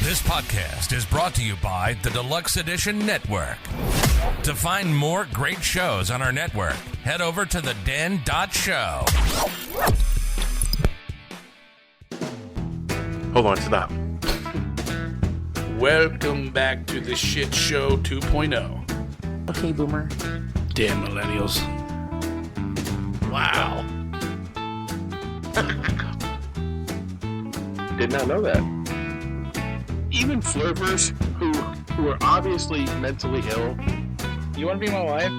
This podcast is brought to you by the Deluxe Edition Network. To find more great shows on our network, head over to theden.show. Hold on, stop. Welcome back to the Shit Show 2.0. Okay, Boomer. Damn millennials. Wow. Did not know that. Even flirters who are obviously mentally ill. You want to be my wife?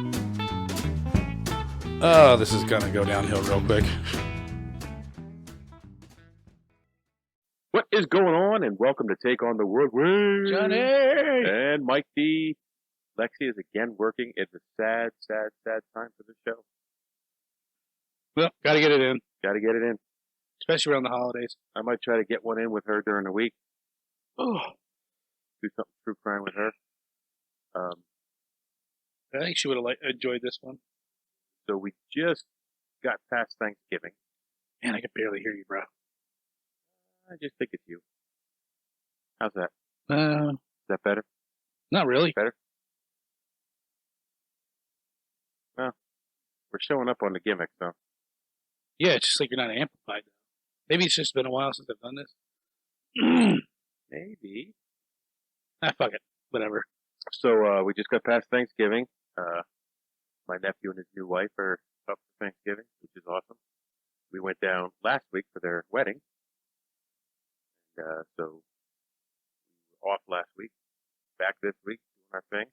Oh, this is gonna go downhill real quick. What is going on? And welcome to Take on the World with Johnny! And Mike D. Lexi is again working. It's a sad, sad, sad time for the show. Well, gotta get it in. Gotta get it in. Especially around the holidays. I might try to get one in with her during the week. Oh. Do something true crime with her. I think she would have enjoyed this one. So we just got past Thanksgiving. Man, I can barely hear you, bro. I just think it's you. How's that? Uh, Is that better? Not really. Better? Well, we're showing up on the gimmick, so. Yeah, it's just like you're not amplified. Maybe it's just been a while since I've done this. Maybe. Fuck it. Whatever. So we just got past Thanksgiving. My nephew and his new wife are up for Thanksgiving, which is awesome. We went down last week for their wedding. And, so we were off last week, back this week, doing our thing.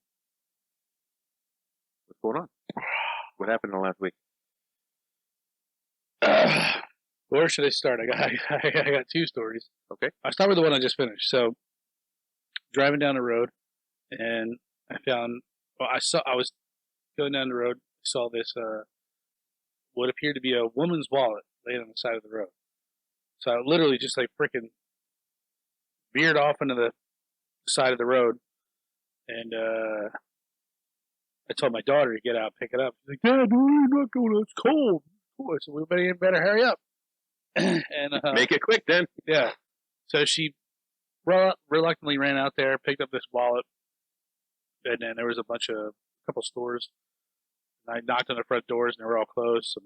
What's going on? What happened in the last week? Where should I start? I got two stories. Okay. I'll start with the one I just finished. So, driving down the road, and I was going down the road, saw this, what appeared to be a woman's wallet laying on the side of the road. So I literally just like freaking veered off into the side of the road, and I told my daughter to get out and pick it up. She's like, Dad, we're not going, it's cold. I said, we better hurry up. And Make it quick then. yeah. So she reluctantly ran out there, picked up this wallet, and then there was a couple stores. And I knocked on the front doors, and they were all closed. So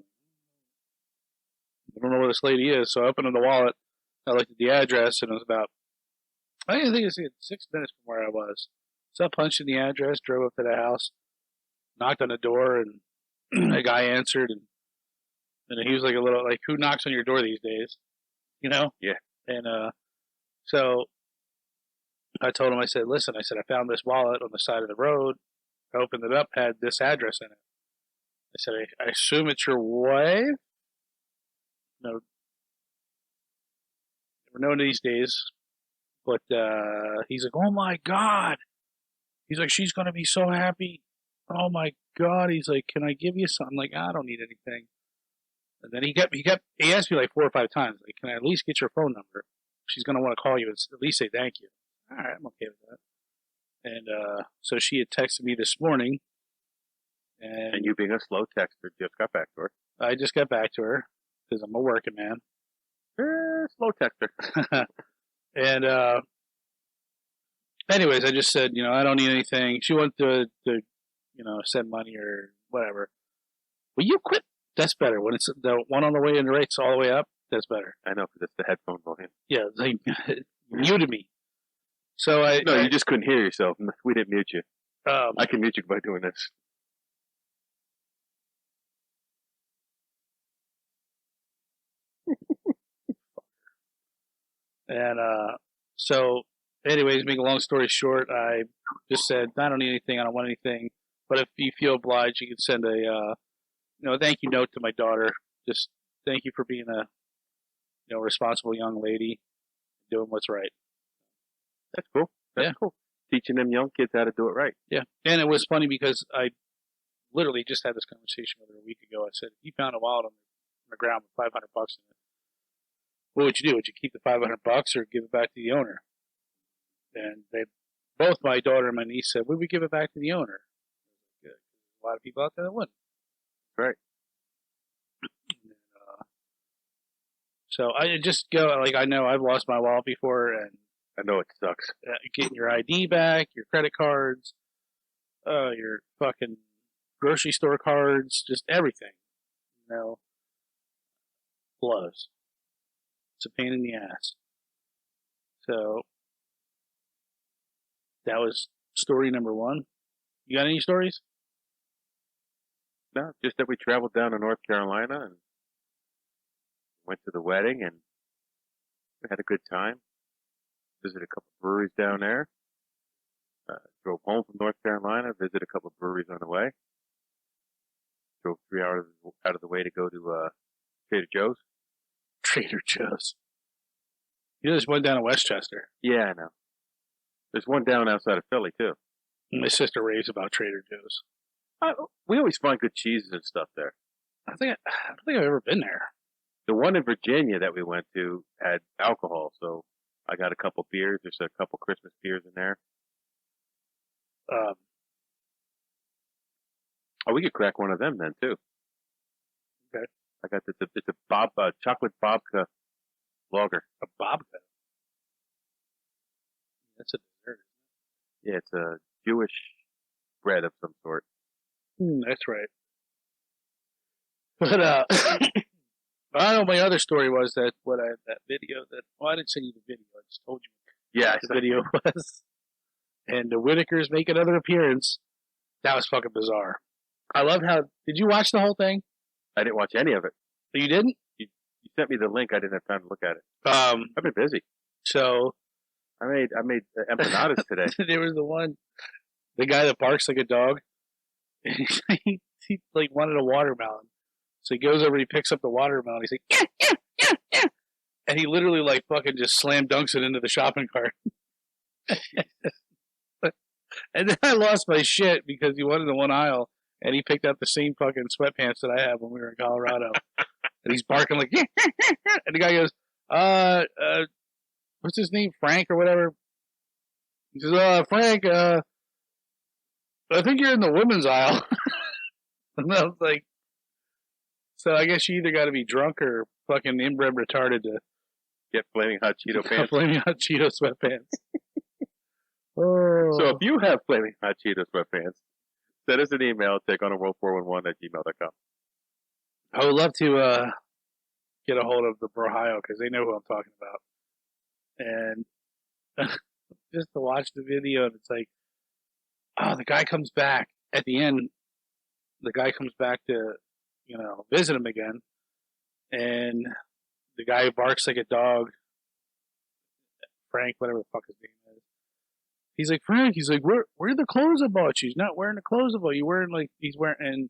I don't know where this lady is, so I opened the wallet. I looked at the address, and it was about, I think it's 6 minutes from where I was. So I punched in the address, drove up to the house, knocked on the door, and a guy answered, and he was like a little, like, who knocks on your door these days? You know? Yeah. And so I told him, I said, listen, I found this wallet on the side of the road. I opened it up, had this address in it. I said, I assume it's your wife? No. Never known these days. But he's like, oh my God. He's like, she's going to be so happy. Oh my God. He's like, can I give you something? I'm like, I don't need anything. And then he asked me like 4 or 5 times, like, can I at least get your phone number? She's going to want to call you and at least say thank you. All right, I'm okay with that. And so she had texted me this morning. And you being a slow texter, just got back to her. I just got back to her because I'm a working man. Slow texter. And anyways, I just said, I don't need anything. She wanted to send money or whatever. Will you quit? That's better. When it's the one on the way in the right's all the way up, that's better. I know, because it's the headphone volume. Yeah, they muted me. So you just couldn't hear yourself. We didn't mute you. I can mute you by doing this. And so, anyways, make a long story short, I just said, I don't need anything. I don't want anything. But if you feel obliged, you can send a thank you note to my daughter. Just thank you for being a responsible young lady, doing what's right. That's cool. That's cool. Teaching them young kids how to do it right. Yeah. And it was funny because I literally just had this conversation with her a week ago. I said, if you found a wallet on the ground with $500 in it, what would you do? Would you keep the $500 or give it back to the owner? And both my daughter and my niece said, we would give it back to the owner. Good. There's a lot of people out there that wouldn't. Right. And, so I just go, like, I know I've lost my wallet before, and I know it sucks. Getting your ID back, your credit cards, your fucking grocery store cards, just everything. You know, blows. It's a pain in the ass. So that was story number one. You got any stories? No, just that we traveled down to North Carolina and went to the wedding and we had a good time. Visited a couple breweries down there. Drove home from North Carolina, visited a couple breweries on the way. Drove 3 hours out of the way to go to Trader Joe's. Trader Joe's. You just went down to Westchester. Yeah, I know. There's one down outside of Philly, too. My sister raves about Trader Joe's. We always find good cheeses and stuff there. I don't think I've ever been there. The one in Virginia that we went to had alcohol, so I got a couple beers. There's a couple Christmas beers in there. We could crack one of them then too. Okay. I got it's a chocolate babka lager. A babka. That's a dessert. Yeah, it's a Jewish bread of some sort. That's right. But I know my other story was that that video that I didn't send you the video. I just told you. Yeah, what the video was. And the Whitakers make another appearance. That was fucking bizarre. I loved how. Did you watch the whole thing? I didn't watch any of it. You didn't? You sent me the link. I didn't have time to look at it. I've been busy. So I made empanadas today. There was the guy that barks like a dog. he like wanted a watermelon, so he goes over and he picks up the watermelon. He's like, yeah, and he literally like fucking just slam dunks it into the shopping cart. And then I lost my shit because he wanted the one aisle, and he picked up the same fucking sweatpants that I had when we were in Colorado. And he's barking like, and the guy goes, what's his name, Frank or whatever? He says, Frank, I think you're in the women's aisle. And I was like, so I guess you either got to be drunk or fucking inbred retarded to get Flaming Hot Cheeto pants. Flaming Hot Cheeto sweatpants. Oh. So if you have Flaming Hot Cheeto sweatpants, send us an email, takeonaworld411@gmail.com. I would love to get a hold of the Brohio because they know who I'm talking about. And just to watch the video, and it's like, oh, the guy comes back at the end. The guy comes back to, visit him again. And the guy barks like a dog. Frank, whatever the fuck his name is. He's like, Frank, where are the clothes I bought you? He's not wearing the clothes I bought you. And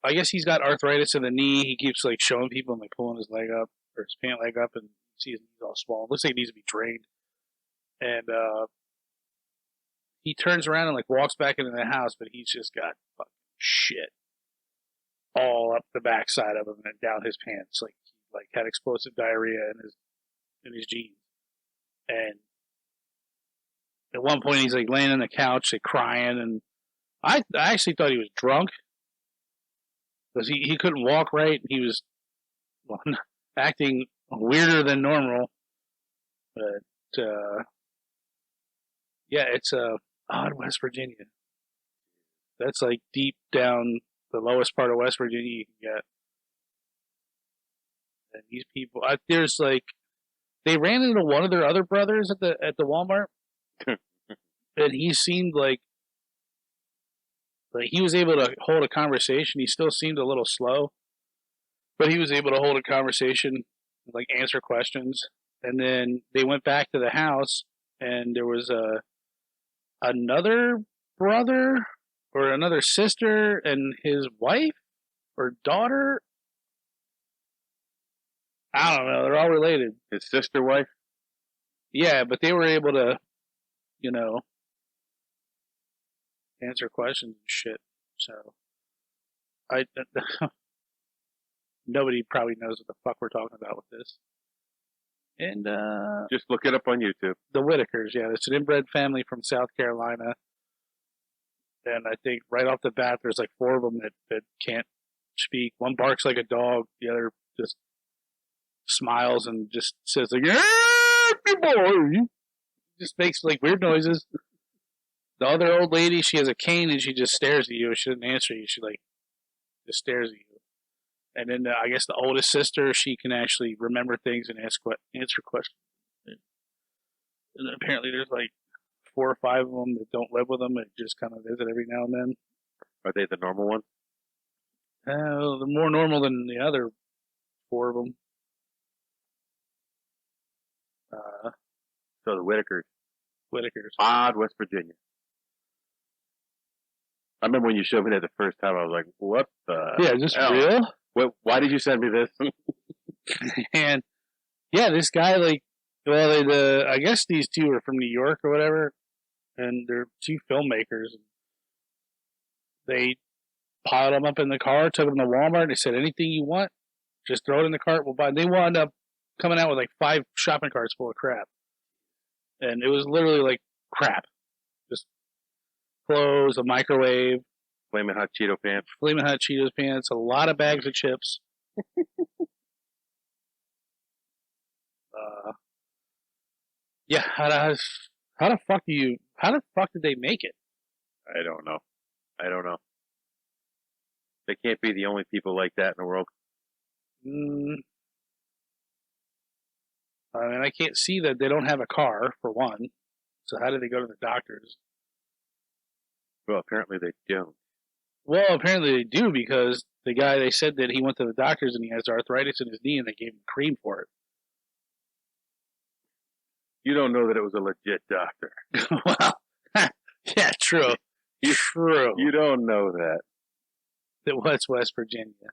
I guess he's got arthritis in the knee. He keeps like showing people and like pulling his leg up or his pant leg up and see his knees all swollen. Looks like he needs to be drained. And he turns around and like walks back into the house, but he's just got fucking shit all up the backside of him and down his pants. Like he had explosive diarrhea in his jeans. And at one point he's like laying on the couch, like crying, and I actually thought he was drunk because he couldn't walk right. He was acting weirder than normal. But yeah, it's odd West Virginia. That's like deep down the lowest part of West Virginia you can get. And these people, there's like, they ran into one of their other brothers at the Walmart, and he seemed like he was able to hold a conversation. He still seemed a little slow, but he was able to hold a conversation, like answer questions. And then they went back to the house, and there was another brother or another sister and his wife or daughter. I don't know. They're all related. His sister wife? Yeah, but they were able to, answer questions and shit. So, nobody probably knows what the fuck we're talking about with this. And, just look it up on YouTube. The Whitakers, yeah. It's an inbred family from South Carolina. And I think right off the bat, there's like 4 of them that can't speak. One barks like a dog. The other just smiles and just says like, "Yeah, boy," just makes like weird noises. The other old lady, she has a cane and she just stares at you. She doesn't answer you. She like just stares at you. And then I guess the oldest sister, she can actually remember things and answer questions. And apparently there's like 4 or 5 of them that don't live with them and just kind of visit every now and then. Are they the normal ones? They're more normal than the other 4 of them. So the Whitakers. Whitakers. West Virginia. I remember when you showed me that the first time, I was like, what the Yeah, is this hell? real? Why did you send me this? And yeah, this guy, like, well, I guess these 2 are from New York or whatever, and they're 2 filmmakers. They piled them up in the car, took them to Walmart. They said, anything you want, just throw it in the cart, we'll buy it. They wound up coming out with like 5 shopping carts full of crap. And it was literally like crap. Just clothes, a microwave, Flamin' Hot Cheeto pants. Flamin' Hot Cheetos pants, a lot of bags of chips. Yeah, how the fuck did they make it? I don't know. They can't be the only people like that in the world. I mean, I can't see that they don't have a car, for one. So how did they go to the doctors? Well, apparently they don't. Well, apparently they do, because the guy, they said that he went to the doctors and he has arthritis in his knee and they gave him cream for it. You don't know that it was a legit doctor. Well, yeah, true. True. You don't know that. It was West Virginia.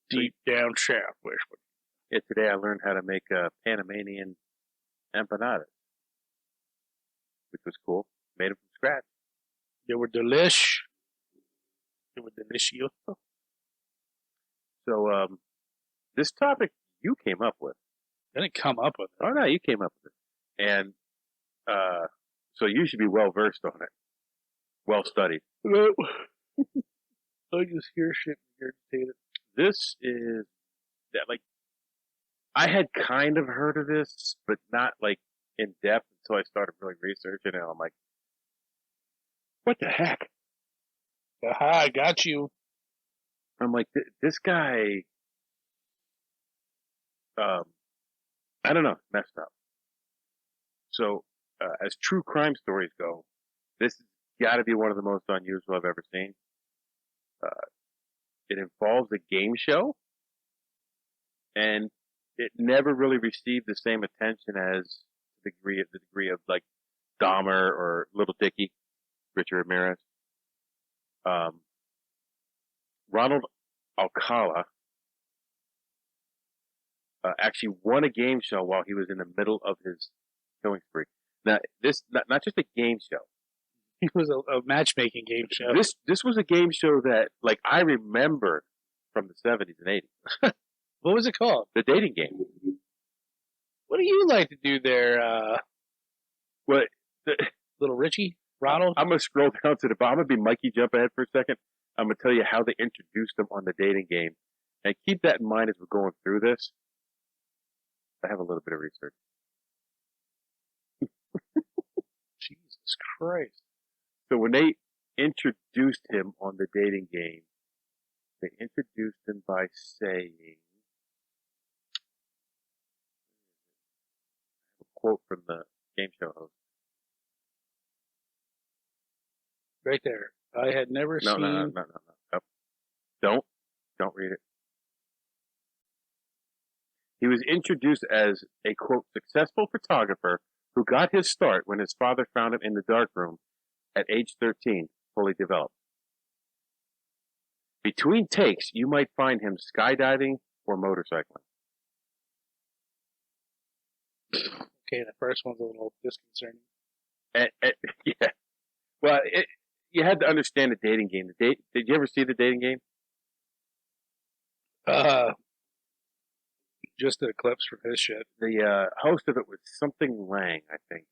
Deep down south, West Virginia. Yeah, today I learned how to make Panamanian empanadas, which was cool. Made them from scratch. They were delish. They were delicious. So, this topic you came up with. I didn't come up with it. Oh, no, you came up with it. And, so you should be well versed on it. Well studied. No. I just hear shit and irritate it. This is, that like, I had kind of heard of this, but not like in depth until I started really researching it. I'm like, what the heck? Aha, I got you. I'm like, this guy, I don't know, messed up. So, as true crime stories go, this has got to be one of the most unusual I've ever seen. It involves a game show, and it never really received the same attention as the degree of like Dahmer or Little Dicky, Richard Ramirez. Ronald Alcala actually won a game show while he was in the middle of his killing spree. Now, this not just a game show. It was a matchmaking game show. This was a game show that, like, I remember from the 70s and 80s. What was it called? The dating game. What do you like to do there, What? Little Richie? Ronald? I'm going to scroll down to the bottom. I'm going to be Mikey jump ahead for a second. I'm going to tell you how they introduced him on the dating game. And keep that in mind as we're going through this. I have a little bit of research. Jesus Christ. So when they introduced him on the dating game, they introduced him by saying, a quote from the game show host. Right there. I had never No, seen... No. Don't read it. He was introduced as a, quote, successful photographer who got his start when his father found him in the darkroom at age 13, fully developed. Between takes, you might find him skydiving or motorcycling. Okay, the first one's a little disconcerting. Yeah. Well, you had to understand the dating game. Did you ever see the dating game? Just the clips from his shit. The host of it was something Lang, I think.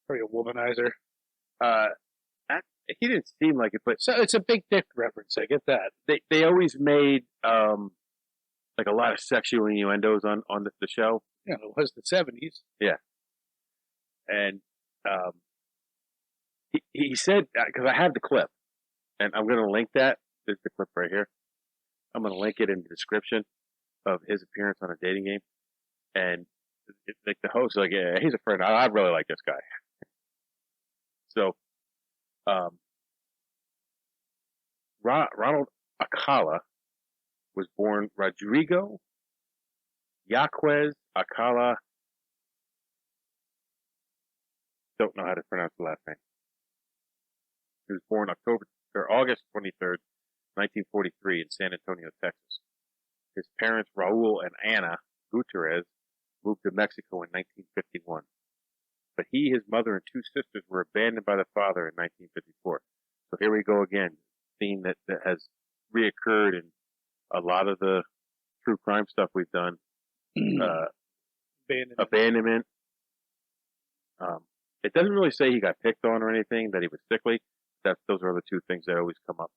Probably a womanizer. He didn't seem like it, but So it's a big dick reference. I get that. they always made like a lot of sexual innuendos on the show. Yeah, it was the 70s. Yeah. And he said, because I have the clip, and I'm going to link that. There's the clip right here. I'm going to link it in the description of his appearance on a dating game. And like the host, like, yeah, he's a friend. I really like this guy. So, Ronald Alcala was born Rodrigo Yaquez Alcala. Don't know how to pronounce the last name. He was born August 23rd, 1943 in San Antonio, Texas. His parents, Raul and Ana Gutierrez, moved to Mexico in 1951. But he, his mother, and two sisters were abandoned by the father in 1954. So here we go again, theme that has reoccurred in a lot of the true crime stuff we've done. Abandonment. It doesn't really say he got picked on or anything, that he was sickly. Those are the two things that always come up.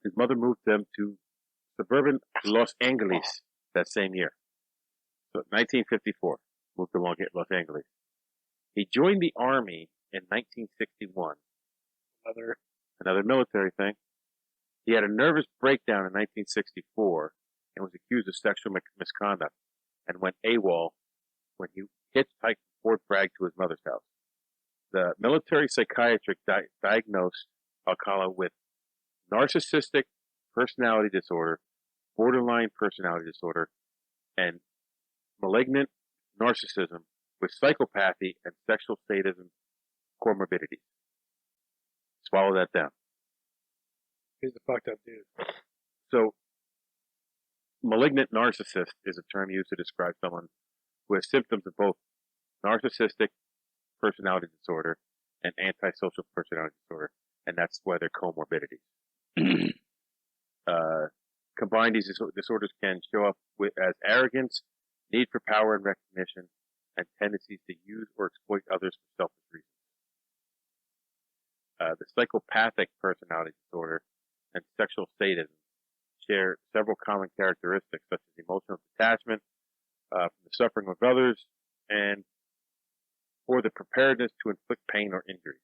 His mother moved them to suburban Los Angeles that same year. So 1954, moved to Los Angeles. He joined the Army in 1961. Another military thing. He had a nervous breakdown in 1964 and was accused of sexual misconduct and went AWOL when he hitchhiked from Fort Bragg to his mother's house. The military psychiatrist diagnosed Alcala with narcissistic personality disorder, borderline personality disorder, and malignant narcissism with psychopathy and sexual sadism comorbidities. Swallow that down. He's the fucked up dude. So, malignant narcissist is a term used to describe someone who has symptoms of both narcissistic personality disorder and antisocial personality disorder, and that's why they're comorbidities. Combined, these disorders can show up as arrogance, need for power and recognition, and tendencies to use or exploit others for selfish reasons. The psychopathic personality disorder and sexual sadism share several common characteristics, such as emotional detachment from the suffering of others and or the preparedness to inflict pain or injury.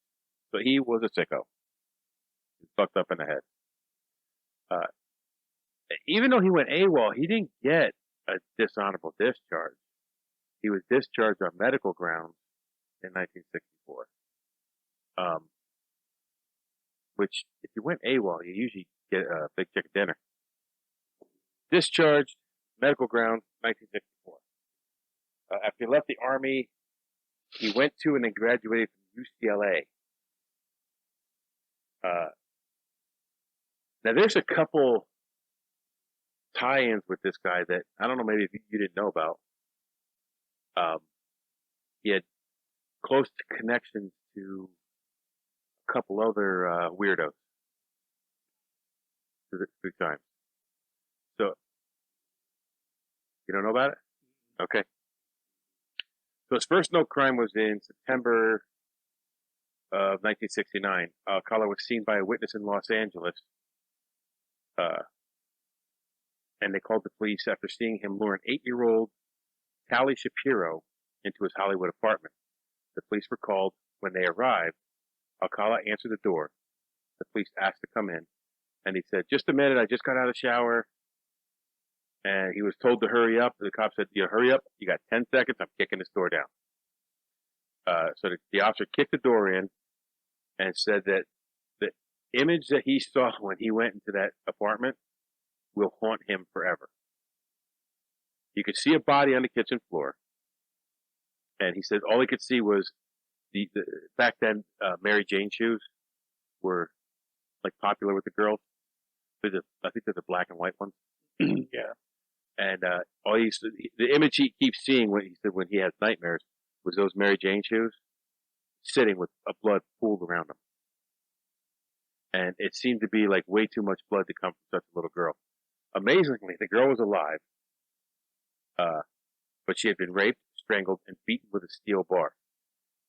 So he was a sicko. He's fucked up in the head. Even though he went AWOL, he didn't get a dishonorable discharge. He was discharged on medical grounds in 1964. Which, if you went AWOL, you usually get a big chicken dinner. Discharged, medical grounds, 1964. After he left the Army, he went to and then graduated from UCLA. Now, there's a couple tie-ins with this guy that I don't know, maybe if you didn't know about. He had close connections to a couple other weirdos. 3 times. So, you don't know about it? Okay. So his first known crime was in September of 1969. Alcala was seen by a witness in Los Angeles. And they called the police after seeing him lure an 8-year-old Tally Shapiro into his Hollywood apartment. The police were called. When they arrived, Alcala answered the door. The police asked to come in, and he said, "Just a minute, I just got out of the shower." And he was told to hurry up. The cop said, hurry up. You got 10 seconds. I'm kicking this door down. So the officer kicked the door in and said that the image that he saw when he went into that apartment will haunt him forever. You could see a body on the kitchen floor. And he said all he could see was the back then, Mary Jane shoes were like popular with the girls. I think they're the black and white ones. Yeah. And the image he keeps seeing when he has nightmares was those Mary Jane shoes sitting with a blood pooled around them. And it seemed to be like way too much blood to come from such a little girl. Amazingly, the girl was alive, but she had been raped, strangled, and beaten with a steel bar.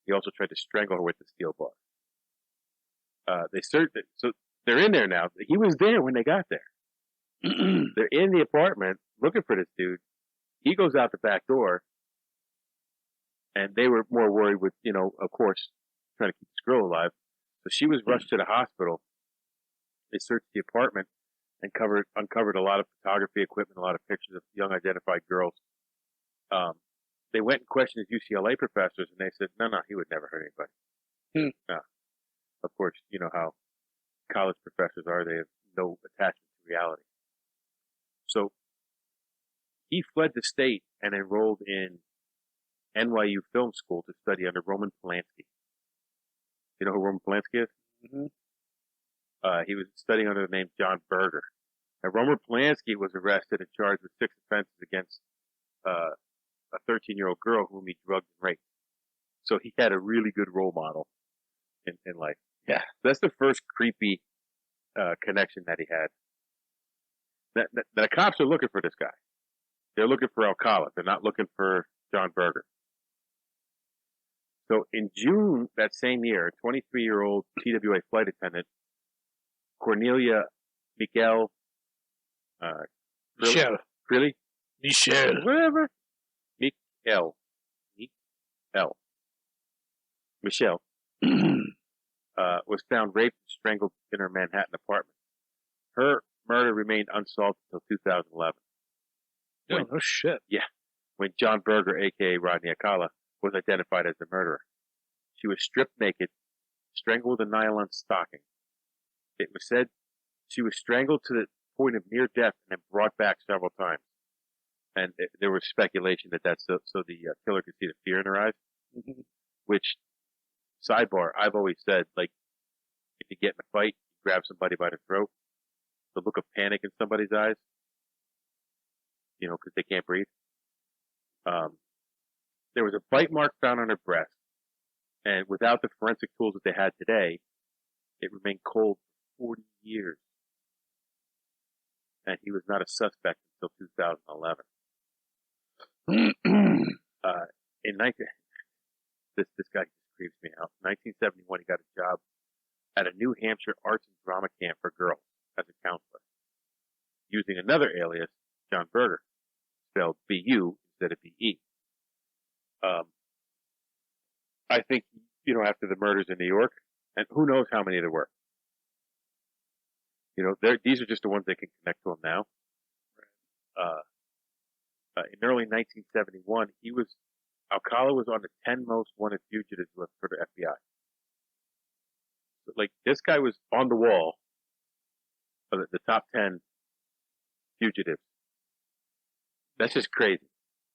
He also tried to strangle her with the steel bar. They searched it, so they're in there now. He was there when they got there. They're in the apartment looking for this dude. He goes out the back door, And they were more worried with, of course, trying to keep this girl alive. So she was rushed to the hospital. They searched the apartment and uncovered a lot of photography equipment, a lot of pictures of young identified girls. They went and questioned his UCLA professors, and they said, no, he would never hurt anybody. No. Of course, you know how college professors are. They have no attachment to reality. So he fled the state and enrolled in NYU Film School to study under Roman Polanski. You know who Roman Polanski is? Mm-hmm. He was studying under the name John Berger. Now, Roman Polanski was arrested and charged with 6 offenses against a 13-year-old girl whom he drugged and raped. So he had a really good role model in life. Yeah. That's the first creepy connection that he had. The cops are looking for this guy. They're looking for Alcala. They're not looking for John Berger. So in June that same year, 23-year-old TWA flight attendant Cornelia Michel Michelle. Really? Michelle. Whatever. Michelle was found raped and strangled in her Manhattan apartment. Her murder remained unsolved until 2011. Oh, shit. Yeah. When John Berger, a.k.a. Rodney Alcala, was identified as the murderer. She was stripped naked, strangled with a nylon stocking. It was said she was strangled to the point of near death and then brought back several times. And there was speculation that that's so the killer could see the fear in her eyes. Mm-hmm. Which, sidebar, I've always said, like, if you get in a fight, you grab somebody by the throat, the look of panic in somebody's eyes, because they can't breathe. There was a bite mark found on her breast, and without the forensic tools that they had today, it remained cold for 40 years. And he was not a suspect until 2011. In 19, this guy just creeps me out. In 1971, he got a job at a New Hampshire arts and drama camp for girls as a counselor, using another alias, John Berger, spelled B-U instead of B-E. I think, after the murders in New York, and who knows how many there were. These are just the ones that can connect to him now. In early 1971, Alcala was on the 10 most wanted fugitives list for the FBI. So, this guy was on the wall of the top 10 fugitives. That's just crazy.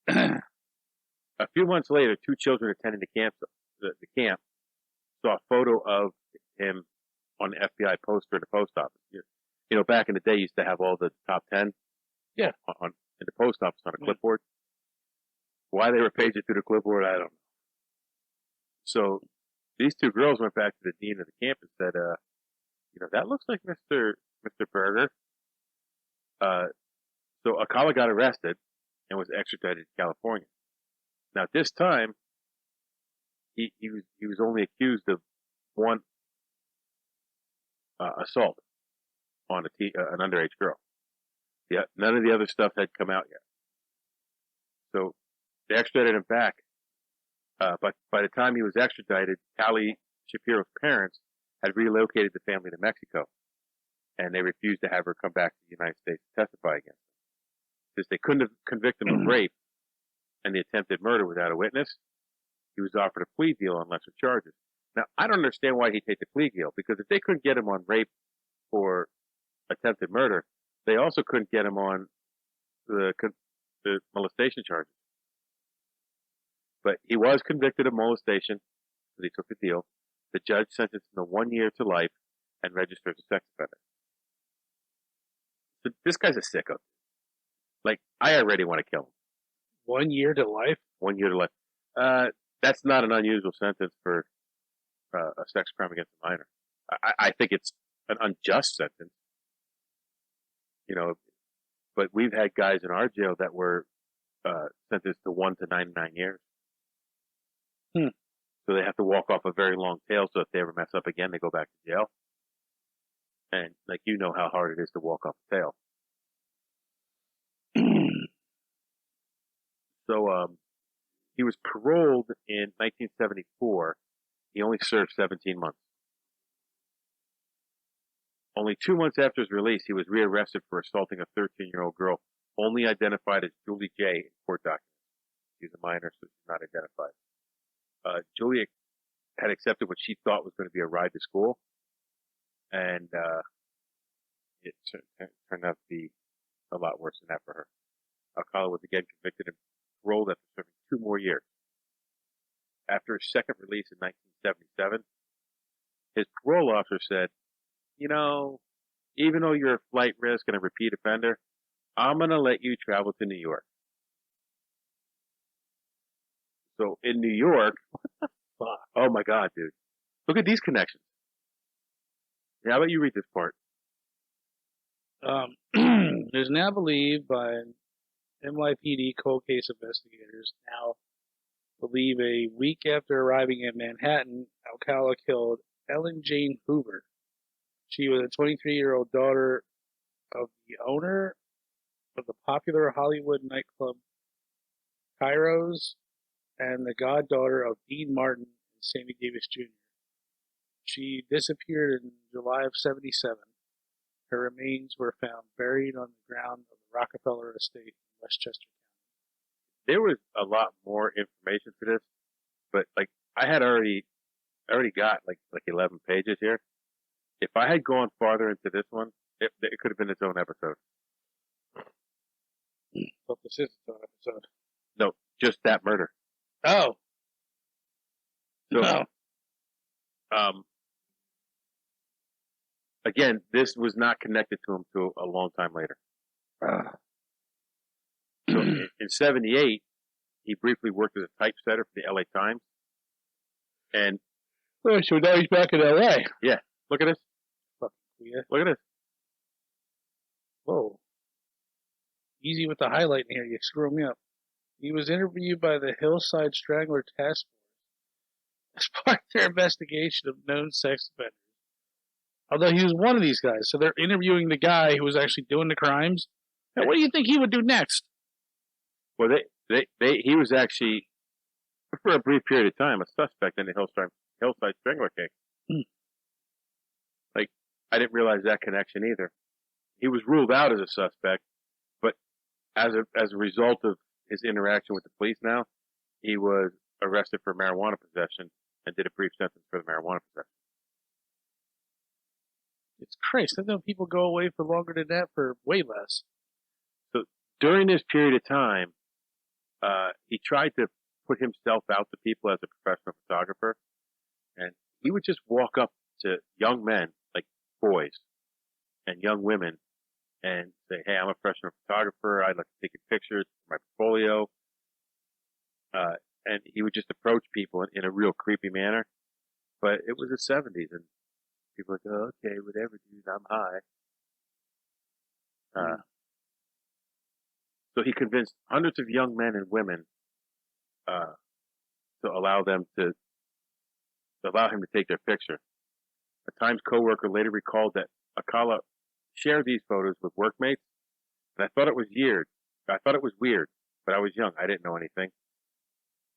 A few months later, 2 children attending the camp saw a photo of him on the FBI poster in the post office. Back in the day, you used to have all the top 10. Yeah. In the post office on a clipboard. Why they were paging through the clipboard, I don't know. So these 2 girls went back to the dean of the camp and said, that looks like Mr. Berger. So Alcala got arrested and was extradited to California. Now at this time, he was only accused of one assault on an underage girl. Yeah, none of the other stuff had come out yet. So they extradited him back. But by the time he was extradited, Callie Shapiro's parents had relocated the family to Mexico, and they refused to have her come back to the United States to testify against him. Since they couldn't convict him of rape and the attempted murder without a witness, he was offered a plea deal on lesser charges. Now, I don't understand why he'd take the plea deal, because if they couldn't get him on rape or attempted murder, they also couldn't get him on the molestation charges. But he was convicted of molestation, so he took the deal. The judge sentenced him to 1 year to life and registered as a sex offender. So this guy's a sicko. I already want to kill him. 1 year to life? 1 year to life. That's not an unusual sentence for a sex crime against a minor. I think it's an unjust sentence. But we've had guys in our jail that were sentenced to 1 to 99 years. So they have to walk off a very long tail, so if they ever mess up again, they go back to jail. And, how hard it is to walk off a tail. So, He was paroled in 1974. He only served 17 months. Only 2 months after his release, he was rearrested for assaulting a 13-year-old girl, only identified as Julie J. in court documents. She's a minor, so she's not identified. Julie had accepted what she thought was going to be a ride to school, and it turned out to be a lot worse than that for her. Alcala was again convicted and paroled after serving 2 more years. After his second release in 1977, his parole officer said, you know, even though you're a flight risk and a repeat offender, I'm going to let you travel to New York. So in New York, oh my God, dude. Look at these connections. How about you read this part? It is now believed by NYPD cold case investigators now believe a week after arriving in Manhattan, Alcala killed Ellen Jane Hoover. She was a 23-year-old daughter of the owner of the popular Hollywood nightclub Kairos and the goddaughter of Dean Martin and Sammy Davis Jr. She disappeared in July of 77. Her remains were found buried on the ground of the Rockefeller estate in Westchester County. There was a lot more information for this, but like I already got like 11 pages here. If I had gone farther into this one, it could have been its own episode. But this is its own episode. No, just that murder. Oh. So, No. Again, this was not connected to him till a long time later. So in 78, he briefly worked as a typesetter for the LA Times. And Oh, so now he's back in LA. yeah, look at this. Fucking weird. Look at this. Whoa. Easy with the highlight in here. You screw me up. He was interviewed by the Hillside Strangler Task Force as part of their investigation of known sex offenders. Although he was one of these guys, so they're interviewing the guy who was actually doing the crimes. Now, what do you think he would do next? Well, he was actually, for a brief period of time, a suspect in the Hillside Strangler case. Like, I didn't realize that connection either. He was ruled out as a suspect, but as a result of his interaction with the police now, he was arrested for marijuana possession and did a brief sentence for the marijuana possession. It's Christ. I know people go away for longer than that for way less. So during this period of time, he tried to put himself out to people as a professional photographer, and he would just walk up to young men, like boys, and young women, and say, "Hey, I'm a professional photographer. I'd like to take pictures for my portfolio." And he would just approach people in a real creepy manner. But it was the 70s, and people were like, "Oh, okay, whatever, dude. I'm high." So he convinced hundreds of young men and women to allow him to take their picture. A Times coworker later recalled that Alcala shared these photos with workmates, and I thought it was weird. But I was young. I didn't know anything.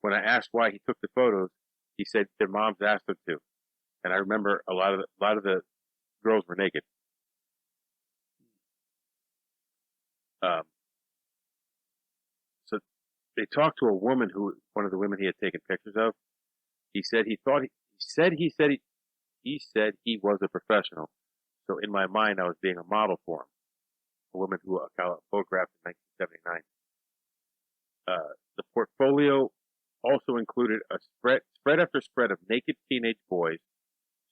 When I asked why he took the photos, he said their moms asked him to. And I remember a lot of the girls were naked. So they talked to a woman one of the women he had taken pictures of. He said he was a professional. So in my mind, I was being a model for him. A woman who Alcala photographed in 1979. The portfolio also included a spread after spread of naked teenage boys,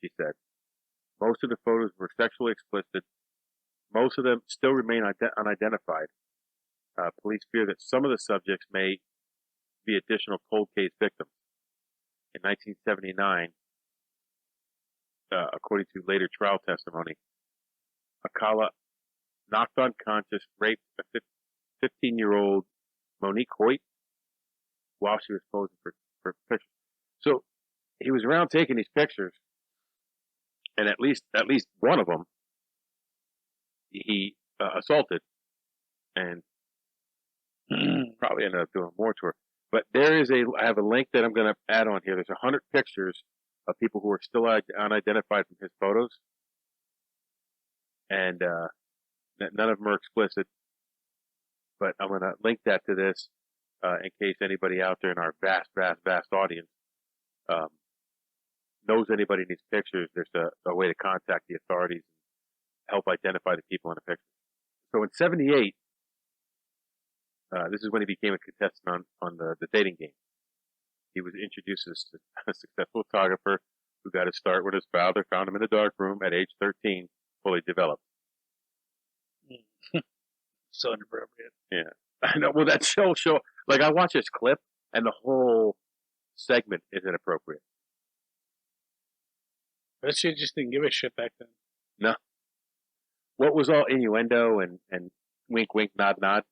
she said. Most of the photos were sexually explicit. Most of them still remain unidentified. Police fear that some of the subjects may be additional cold case victims. In 1979, according to later trial testimony, Alcala knocked unconscious, raped a 15-year-old Monique Hoyt while she was posing for pictures. So he was around taking these pictures, and at least one of them he assaulted, and probably ended up doing more to her. But I have a link that I'm going to add on here. There's 100 pictures of people who are still unidentified from his photos. And none of them are explicit. But I'm going to link that to this in case anybody out there in our vast audience knows anybody needs pictures. There's a way to contact the authorities and help identify the people in the pictures. So in 78, this is when he became a contestant on the dating game. He was introduced as a successful photographer who got his start when his father found him in a dark room at age 13, fully developed. So inappropriate. Yeah. I know. Well, that show, like I watch this clip and the whole segment is inappropriate. That shit just didn't give a shit back then. No. What was all innuendo and wink, wink, nod, nod?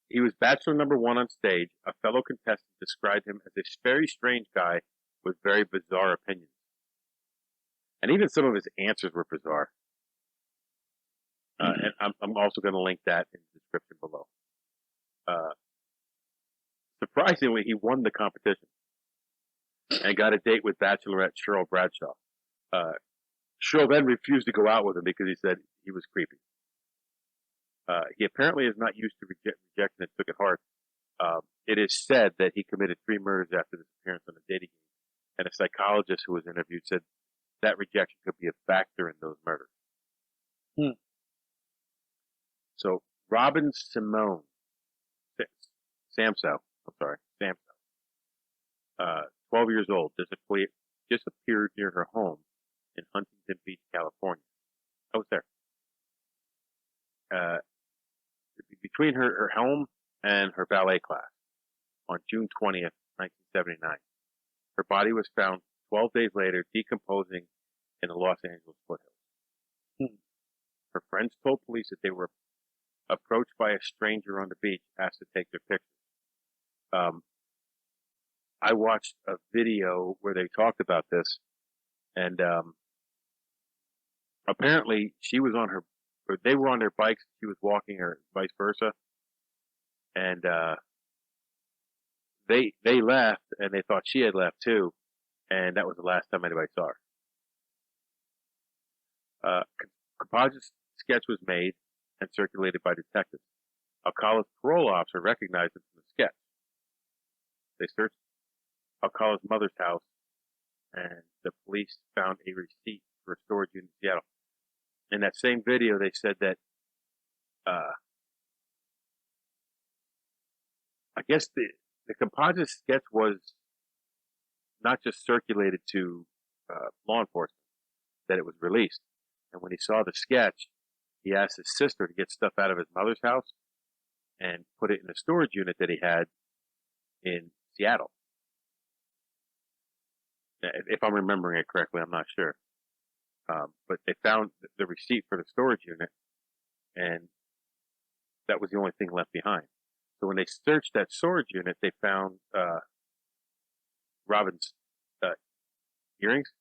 He was bachelor number one on stage. A fellow contestant described him as a very strange guy with very bizarre opinions. And even some of his answers were bizarre. And I'm also going to link that in the description below. Surprisingly, he won the competition and got a date with Bachelorette Cheryl Bradshaw. Cheryl then refused to go out with him because he said he was creepy. He apparently is not used to rejection and took it hard. It is said that he committed 3 murders after this appearance on the dating game, and a psychologist who was interviewed said that rejection could be a factor in those murders. So Robin Samso, 12 years old, disappeared near her home in Huntington Beach, California. I was there. Between her home and her ballet class on June 20th, 1979. Her body was found 12 days later decomposing in the Los Angeles foothills. Her friends told police that they were approached by a stranger on the beach, asked to take their pictures. I watched a video where they talked about this, and apparently they were on their bikes, she was walking, or vice versa, and they left, and they thought she had left too, and that was the last time anybody saw her. Composite sketch was made and circulated by detectives. Alcala's parole officer recognized him from the sketch. They searched Alcala's mother's house, and the police found a receipt for a storage unit in Seattle. In that same video, they said that I guess the composite sketch was not just circulated to law enforcement, that it was released. And when he saw the sketch, he asked his sister to get stuff out of his mother's house and put it in a storage unit that he had in Seattle. If I'm remembering it correctly, I'm not sure. But they found the receipt for the storage unit, and that was the only thing left behind. So when they searched that storage unit, they found Robin's earrings.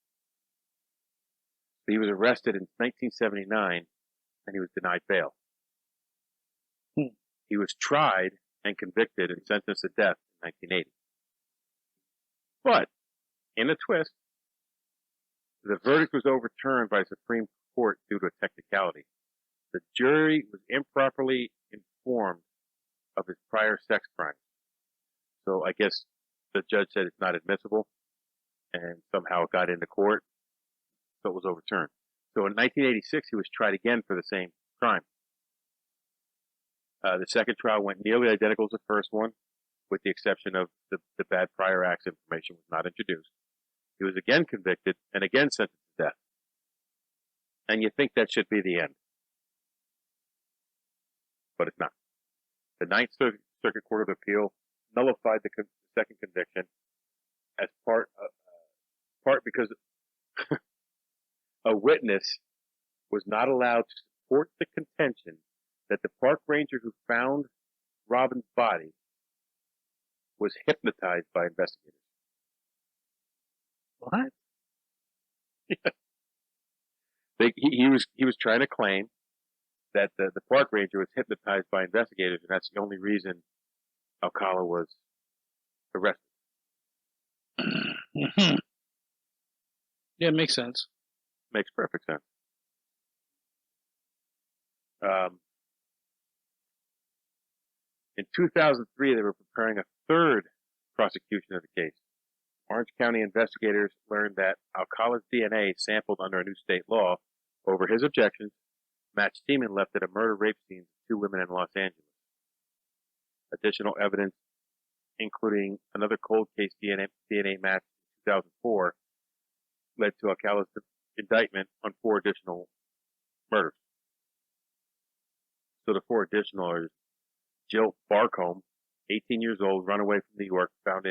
He was arrested in 1979, and he was denied bail. He was tried and convicted and sentenced to death in 1980. But, in a twist, the verdict was overturned by the Supreme Court due to a technicality. The jury was improperly informed of his prior sex crimes. So I guess the judge said it's not admissible, and somehow it got into court, so it was overturned. So in 1986, he was tried again for the same crime. The second trial went nearly identical to the first one, with the exception of the bad prior acts information was not introduced. He was again convicted and again sentenced to death. And you think that should be the end. But it's not. The Ninth Circuit Court of Appeal nullified the second conviction as part because a witness was not allowed to support the contention that the park ranger who found Robin's body was hypnotized by investigators. What? Yeah. He was trying to claim that the park ranger was hypnotized by investigators, and that's the only reason Alcala was arrested. Yeah, it makes sense. Makes perfect sense. In 2003, they were preparing a third prosecution of the case. Orange County investigators learned that Alcala's DNA, sampled under a new state law, over his objections, matched semen left at a murder-rape scene of two women in Los Angeles. Additional evidence, including another cold case DNA match in 2004, led to Alcala's indictment on 4 additional murders. So the 4 additional are Jill Barcombe, 18 years old, runaway from New York, found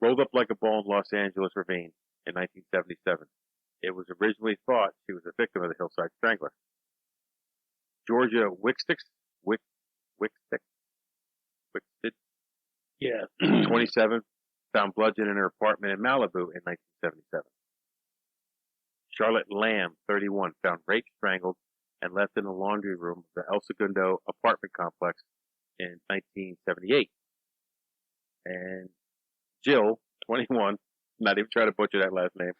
rolled up like a ball in Los Angeles ravine in 1977. It was originally thought she was a victim of the Hillside Strangler. Georgia Wickstick, Yeah. 27, found bludgeoned in her apartment in Malibu in 1977. Charlotte Lamb, 31, found raped, strangled, and left in the laundry room of the El Segundo apartment complex in 1978. And Jill, 21, not even trying to butcher that last name,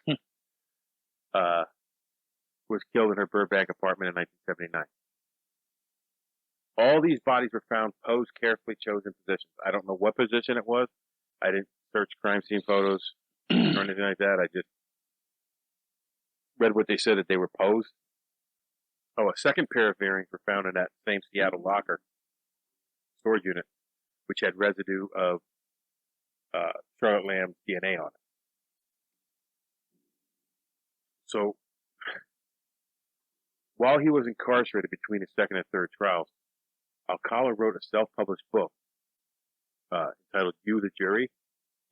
was killed in her Burbank apartment in 1979. All these bodies were found posed carefully chosen positions. I don't know what position it was. I didn't search crime scene photos or anything like that. I just read what they said that they were posed. Oh, a second pair of earrings were found in that same Seattle locker storage unit, which had residue of Charlotte Lamb's DNA on it. So, while he was incarcerated between his second and third trials, Alcala wrote a self-published book entitled "You, the Jury,"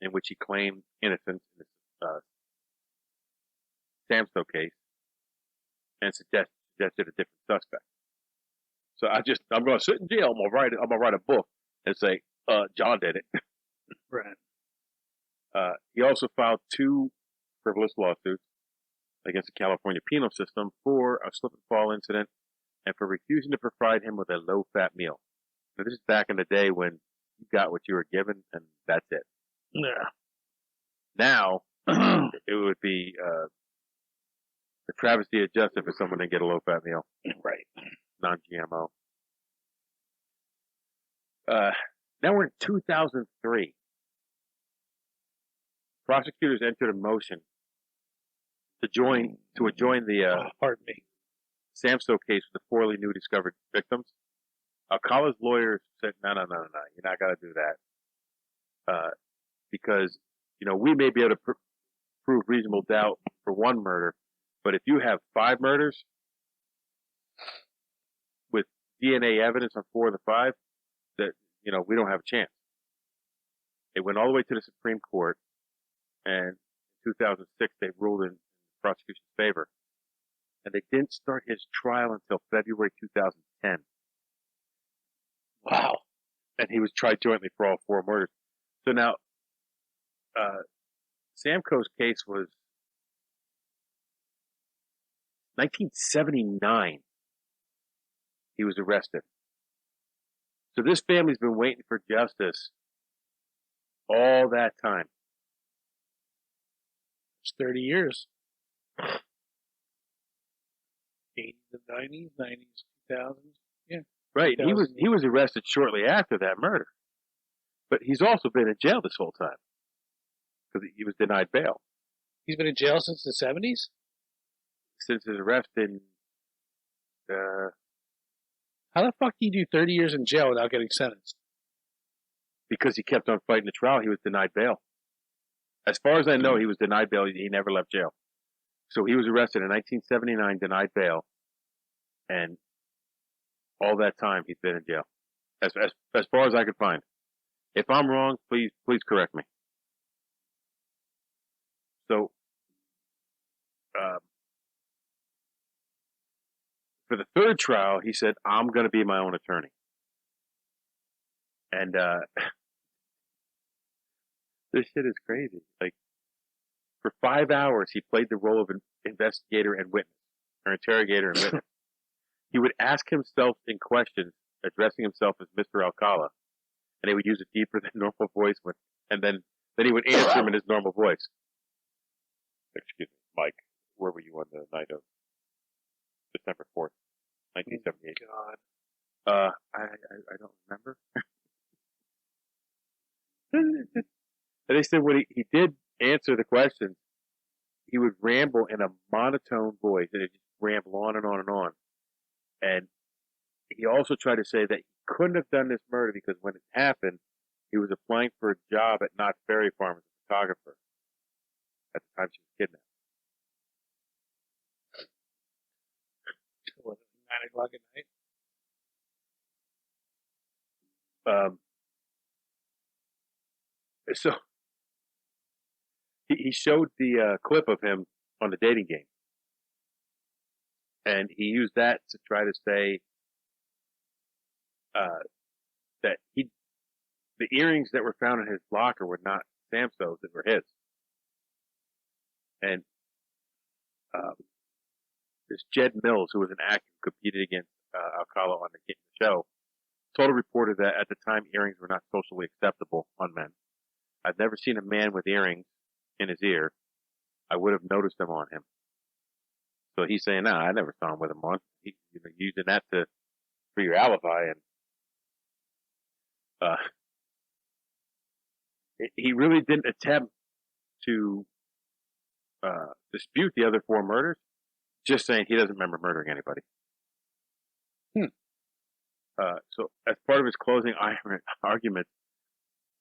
in which he claimed innocence in the Samso case and suggested a different suspect. So I'm going to sit in jail. I'm going to write a book and say, John did it. Right. He also filed 2 frivolous lawsuits against the California penal system for a slip and fall incident and for refusing to provide him with a low-fat meal. Now, this is back in the day when you got what you were given, and that's it. Yeah. Now, it would be a travesty of justice if someone didn't get a low-fat meal. Right. Non-GMO. Now we're in 2003. Prosecutors entered a motion to adjoin the pardon me. Samso case with the 4 new discovered victims. Alcala's lawyers said, no, you're not going to do that. Because, we may be able to prove reasonable doubt for 1 murder, but if you have 5 murders with DNA evidence on 4 of the 5, that, we don't have a chance. It went all the way to the Supreme Court, and in 2006 they ruled in the prosecution's favor. And they didn't start his trial until February 2010. Wow. And he was tried jointly for all 4 murders. So now, Samco's case was 1979. He was arrested. So this family's been waiting for justice all that time. It's 30 years. 80s and 90s, 2000s. Yeah. Right. He was arrested shortly after that murder. But he's also been in jail this whole time because he was denied bail. He's been in jail since the 70s? Since his arrest in... How the fuck do you do 30 years in jail without getting sentenced? Because he kept on fighting the trial, he was denied bail. As far as I know, he was denied bail. He never left jail. So he was arrested in 1979, denied bail, and all that time he's been in jail. As far as I could find. If I'm wrong, please correct me. So, for the third trial, he said, I'm going to be my own attorney. And this shit is crazy. Like, for 5 hours, he played the role of an investigator and witness, or interrogator and witness. he would ask himself in questions, addressing himself as Mr. Alcala, and he would use a deeper than normal voice, and then he would answer him in his normal voice. Excuse me, Mike. Where were you on the night of December 4th, 1978? God. I don't remember. And they said when he did answer the questions, he would ramble in a monotone voice, and it just ramble on and on and on. And he also tried to say that he couldn't have done this murder because when it happened, he was applying for a job at Knott's Berry Farm as a photographer. At the time she was kidnapped. What, 9 o'clock at night? So he showed the clip of him on the dating game, and he used that to try to say that the earrings that were found in his locker were not Samso's, they were his. And this Jed Mills, who was an actor who competed against Alcala on the show, told a reporter that at the time earrings were not socially acceptable on men. I've never seen a man with earrings in his ear. I would have noticed them on him. So he's saying, "No, I never saw him with them on." He's using that for your alibi, and he really didn't attempt to dispute the other 4 murders. Just saying he doesn't remember murdering anybody. So as part of his closing argument,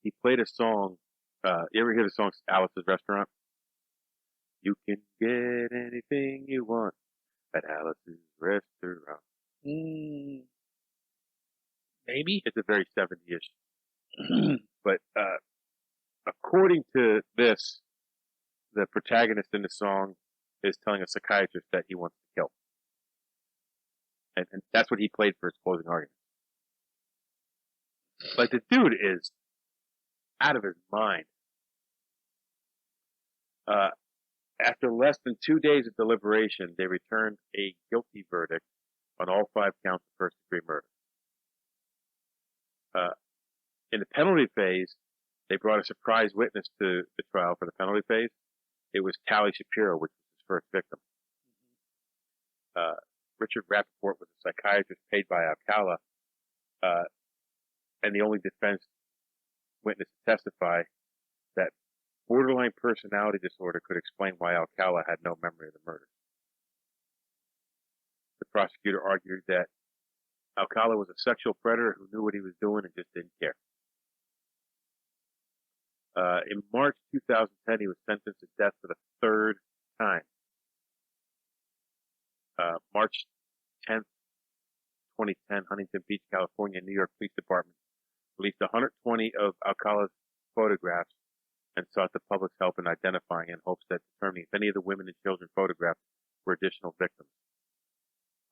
he played a song. You ever hear the song Alice's Restaurant? You can get anything you want at Alice's Restaurant. Maybe. It's a very 70-ish. But according to this, the protagonist in the song is telling a psychiatrist that he wants to kill. And that's what he played for his closing argument. Like, the dude is out of his mind. After less than 2 days of deliberation, they returned a guilty verdict on all 5 counts of first-degree murder. In the penalty phase, they brought a surprise witness to the trial for the penalty phase. It was Tally Shapiro, which was his first victim. Richard Rappaport was a psychiatrist paid by Alcala, and the only defense witness to testify that borderline personality disorder could explain why Alcala had no memory of the murder. The prosecutor argued that Alcala was a sexual predator who knew what he was doing and just didn't care. In March 2010, he was sentenced to death for the 3rd time. March 10th, 2010, Huntington Beach, California, New York Police Department released 120 of Alcala's photographs and sought the public's help in identifying in hopes that determining if any of the women and children photographed were additional victims.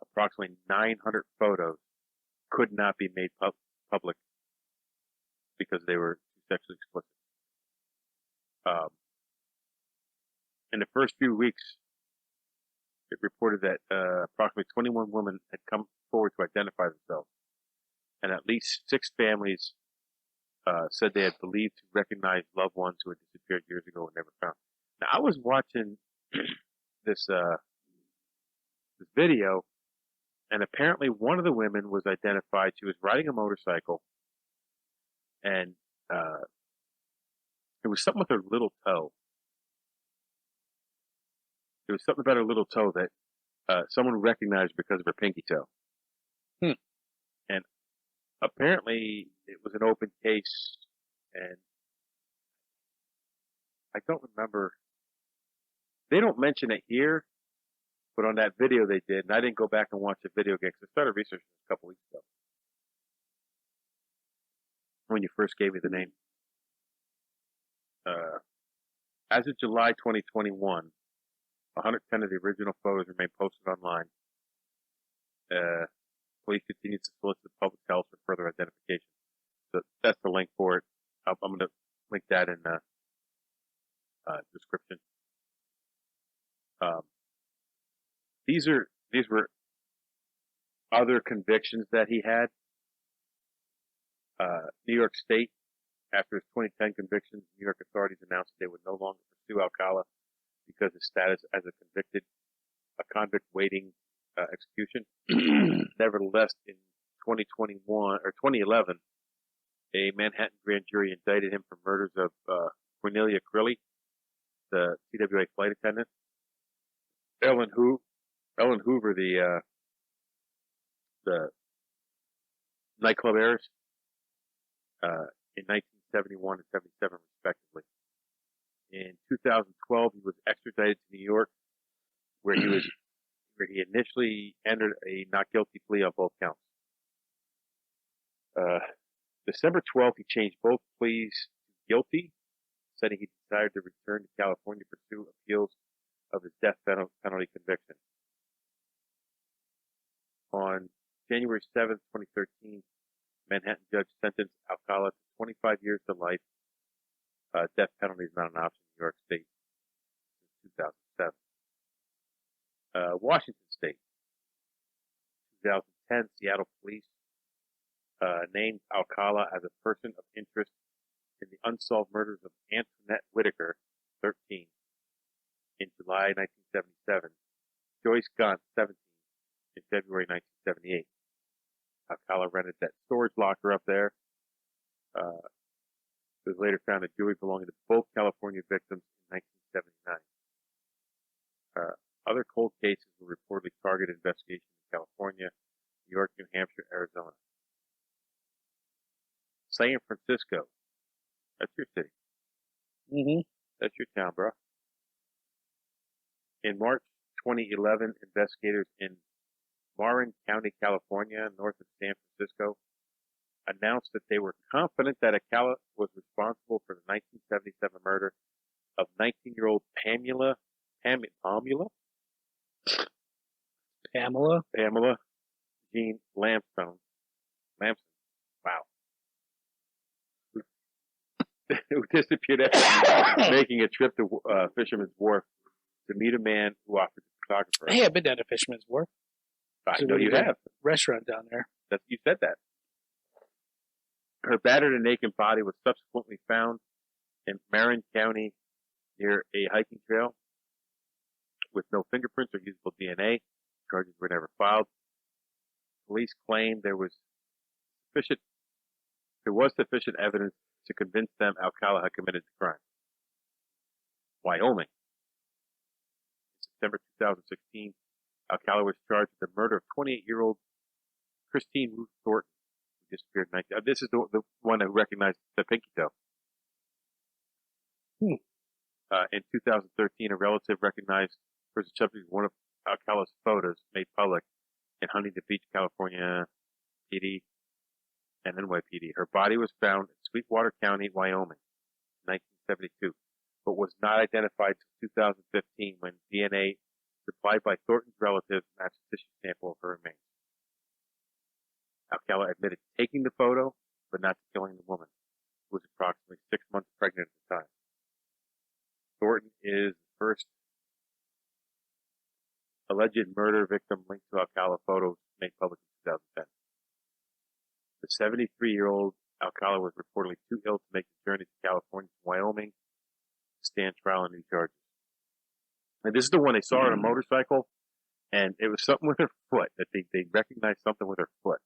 Approximately 900 photos could not be made public because they were too sexually explicit. In the first few weeks, it reported that approximately 21 women had come forward to identify themselves, and at least 6 families said they had believed to recognize loved ones who had disappeared years ago and never found. Now, I was watching this video, and apparently one of the women was identified. She was riding a motorcycle, and it was something with her little toe. There was something about her little toe that someone recognized because of her pinky toe. And apparently it was an open case, and I don't remember. They don't mention it here, but on that video they did, and I didn't go back and watch the video again because I started researching this a couple weeks ago when you first gave me the name. As of July 2021, 110 of the original photos remain posted online. Police continue to solicit the public's help for further identification. So that's the link for it. I'm going to link that in the description. These were other convictions that he had. New York State, after his 2010 convictions, New York authorities announced they would no longer pursue Alcala because his status as a convict waiting execution. Nevertheless, in 2011, a Manhattan grand jury indicted him for murders of Cornelia Crilly, the TWA flight attendant, Ellen Hoover, the nightclub heiress, in 1971 and 77, respectively. In 2012, he was extradited to New York, where he initially entered a not guilty plea on both counts. December 12th, he changed both pleas to guilty, saying he desired to return to California to pursue appeals of his death penalty conviction. On January 7th, 2013, Manhattan judge sentenced Alcala to 25 years to life. Death penalty is not an option in New York State since 2007. Washington State. 2010, Seattle police named Alcala as a person of interest in the unsolved murders of Antoinette Whitaker, 13, in July 1977, Joyce Gaunt, 17, in February 1978. Alcala rented that storage locker up there. It was later found a jewelry belonging to both California victims in 1979. Other cold cases were reportedly targeted investigations in California, New York, New Hampshire, Arizona. San Francisco. That's your city. Mm-hmm. That's your town, bro. In March 2011, investigators in Marin County, California, north of San Francisco, announced that they were confident that Alcala was responsible for the 1977 murder of 19-year-old Pamela Jean Lamson. Wow. Who disappeared after making a trip to Fisherman's Wharf to meet a man who offered to photograph her. Hey, I've been down to Fisherman's Wharf. I know you have. Restaurant down there. You said that. Her battered and naked body was subsequently found in Marin County near a hiking trail with no fingerprints or usable DNA. Charges were never filed. Police claimed there was sufficient evidence to convince them Alcala had committed the crime. Wyoming. In September 2016, Alcala was charged with the murder of 28-year-old Christine Ruth Thornton, who disappeared in 19... This is the one who recognized the pinky toe. In 2013, a relative recognized her as a subject of one of Alcala's photos made public in Huntington Beach, California, PD, and NYPD. Her body was found in Sweetwater County, Wyoming, in 1972, but was not identified until 2015 when DNA supplied by Thornton's relatives matched a tissue sample of her remains. Alcala admitted taking the photo, but not to killing the woman, who was approximately 6 months pregnant at the time. Thornton is the first alleged murder victim linked to Alcala photos made public in 2010. The 73-year-old Alcala was reportedly too ill to make the journey to California from Wyoming to stand trial on new charges. And this is the one they saw her on a motorcycle, and it was something with her foot, that they recognized something with her foot.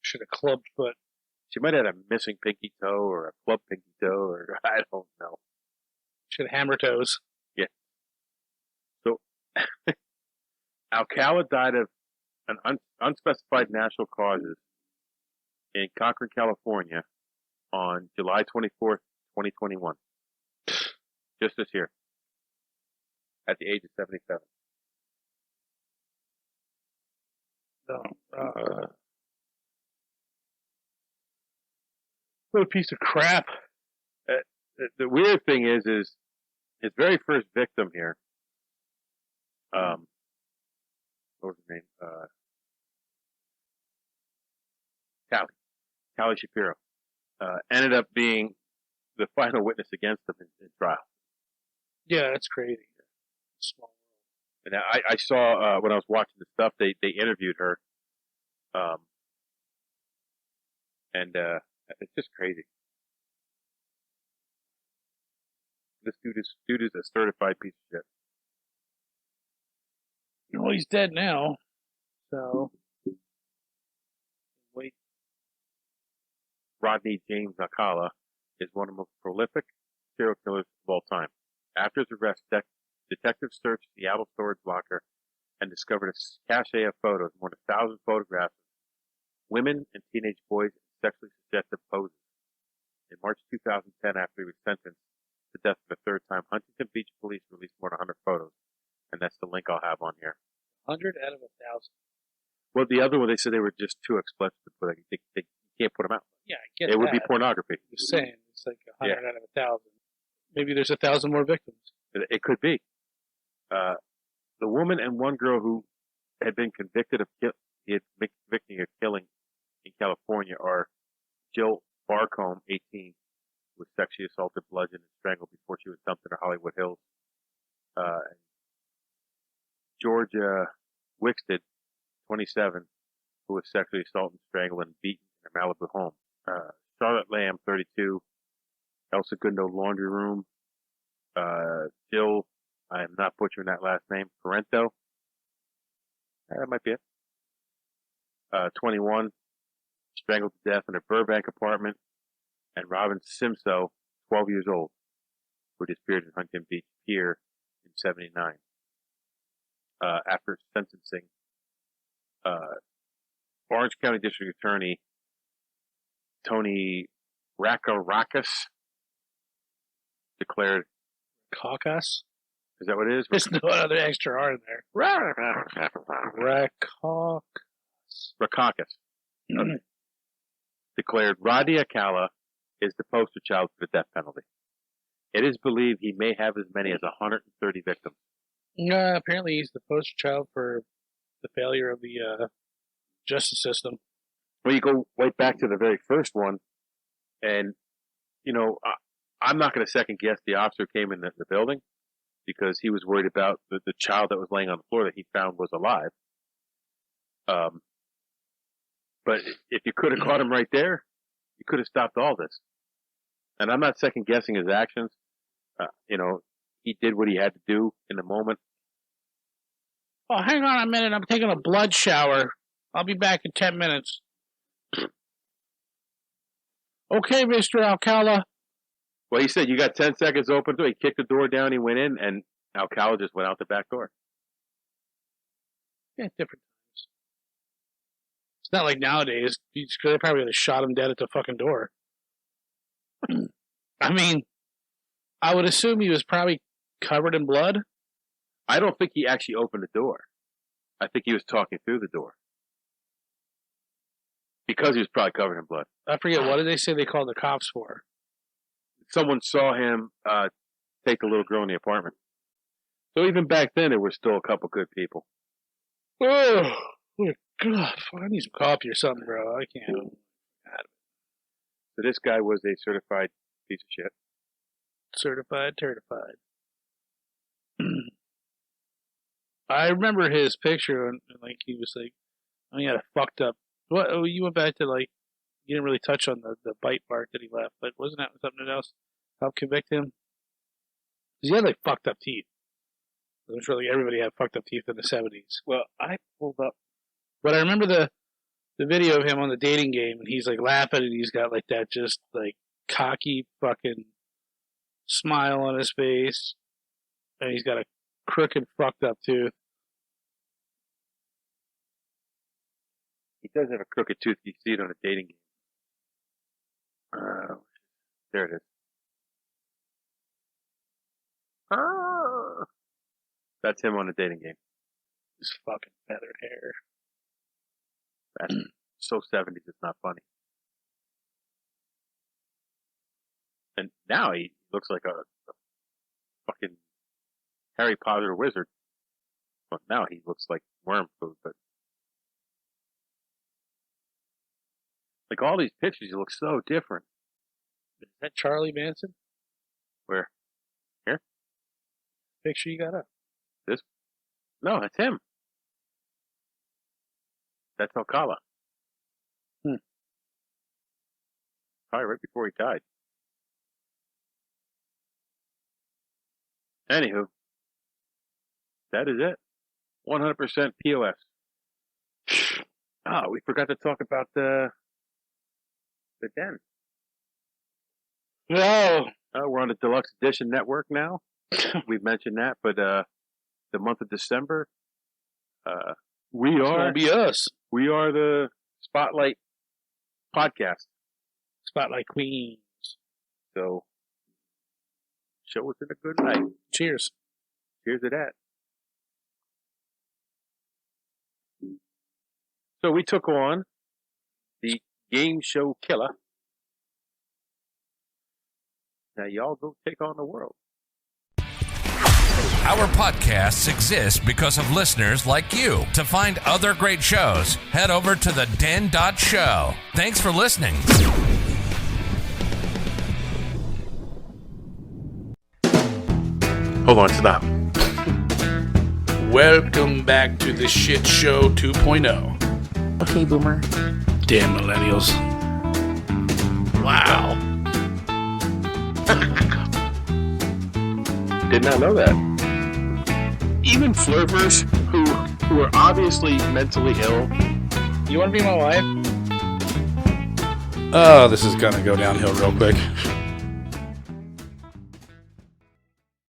Should have clubbed foot. She might have had a missing pinky toe or a club pinky toe, or I don't know. Should have hammer toes. Yeah. So, Alcala died of an unspecified natural causes in Concord, California on July 24th, 2021. Just this year. At the age of 77. What a piece of crap. The weird thing is his very first victim here, what was her name? Callie Shapiro, ended up being the final witness against him in trial. Yeah, that's crazy. Small world. And I saw, when I was watching the stuff, they interviewed her, And it's just crazy. This dude is a certified piece of shit. Well, he's dead now. So, wait. Rodney James Alcala is one of the most prolific serial killers of all time. After his arrest, detectives searched the Seattle storage locker and discovered a cache of photos, more than 1,000 photographs of women and teenage boys in sexually suggestive poses. In March 2010, after he was sentenced to death for the third time, Huntington Beach police released more than 100 photos, and that's the link I'll have on here. 100 out of 1,000. Well, the other one, they said they were just too explicit, but they can't put them out. Yeah, I get it that. would be pornography. I'm just saying, it's like 100 out of 1,000. Maybe there's 1,000 more victims. It could be. The woman and one girl who had been convicted of killing in California are Jill Barcombe, 18, who was sexually assaulted, bludgeoned, and strangled before she was dumped in the Hollywood Hills. And Georgia Wixted, 27, who was sexually assaulted, strangled, and beaten in her Malibu home. Charlotte Lamb, 32, Elsa Gundo Laundry Room, Jill, I am not butchering that last name, Parento. That might be it. 21, strangled to death in a Burbank apartment. And Robin Simso, 12 years old, who disappeared in Huntington Beach Pier in 79. After sentencing, Orange County District Attorney Tony Rakarakis declared. Caucus? Is that what it is? There's no other extra R in there. Rakakis declared Rodney Alcala is the poster child for the death penalty. It is believed he may have as many as 130 victims. Apparently he's the poster child for the failure of the justice system. Well, you go right back to the very first one, and, I'm not going to second guess the officer who came in the building because he was worried about the child that was laying on the floor that he found was alive. But if you could have caught him right there, you could have stopped all this. And I'm not second guessing his actions. He did what he had to do in the moment. Oh, hang on a minute. I'm taking a blood shower. I'll be back in 10 minutes. Okay, Mr. Alcala. Well, he said you got 10 seconds open. So he kicked the door down. He went in, and Alcala just went out the back door. Yeah, different times. It's not like nowadays. They probably would have shot him dead at the fucking door. I mean, I would assume he was probably covered in blood. I don't think he actually opened the door. I think he was talking through the door. Because he was probably covered in blood. I forget, what did they say they called the cops for? Someone saw him take the little girl in the apartment. So even back then, there were still a couple good people. Oh, God, I need some coffee or something, bro. I can't. So this guy was a certified piece of shit. Certified. I remember his picture, and like he was like, he had a fucked up. What? Oh, you went back to like, you didn't really touch on the bite mark that he left, but wasn't that something else helped convict him? Because he had like fucked up teeth. I'm sure like everybody had fucked up teeth in the 70s. Well, I pulled up, but I remember the video of him on the dating game, and he's like laughing, and he's got like that just like cocky fucking smile on his face, and he's got a crooked fucked up tooth. He does have a crooked tooth. You see it on a dating game. There it is. That's him on a dating game. His fucking feathered hair. That's so 70s, it's not funny. And now he looks like a fucking Harry Potter wizard. Well, now he looks like worm food, but like all these pictures, you look so different. Is that Charlie Manson? Where? Here? Picture you got up. This? No, that's him. That's Alcala. Probably right before he died. Anywho, that is it. 100% POS. We forgot to talk about the den. No. We're on the Deluxe Edition Network now. We've mentioned that, but the month of December, we It's are gonna be us. we are the Spotlight podcast. Spotlight Queens. So show us in a good light. Cheers. Cheers to that. So we took on the game show killer. Now y'all go take on the world. Our podcasts exist because of listeners like you. To find other great shows, head over to the den.show. Thanks for listening. Hold on, stop. Welcome back to the Shit Show 2.0. Okay, Boomer. Damn millennials. Wow. Did not know that. Even flirters who are obviously mentally ill. You want to be my wife? Oh, this is gonna go downhill real quick.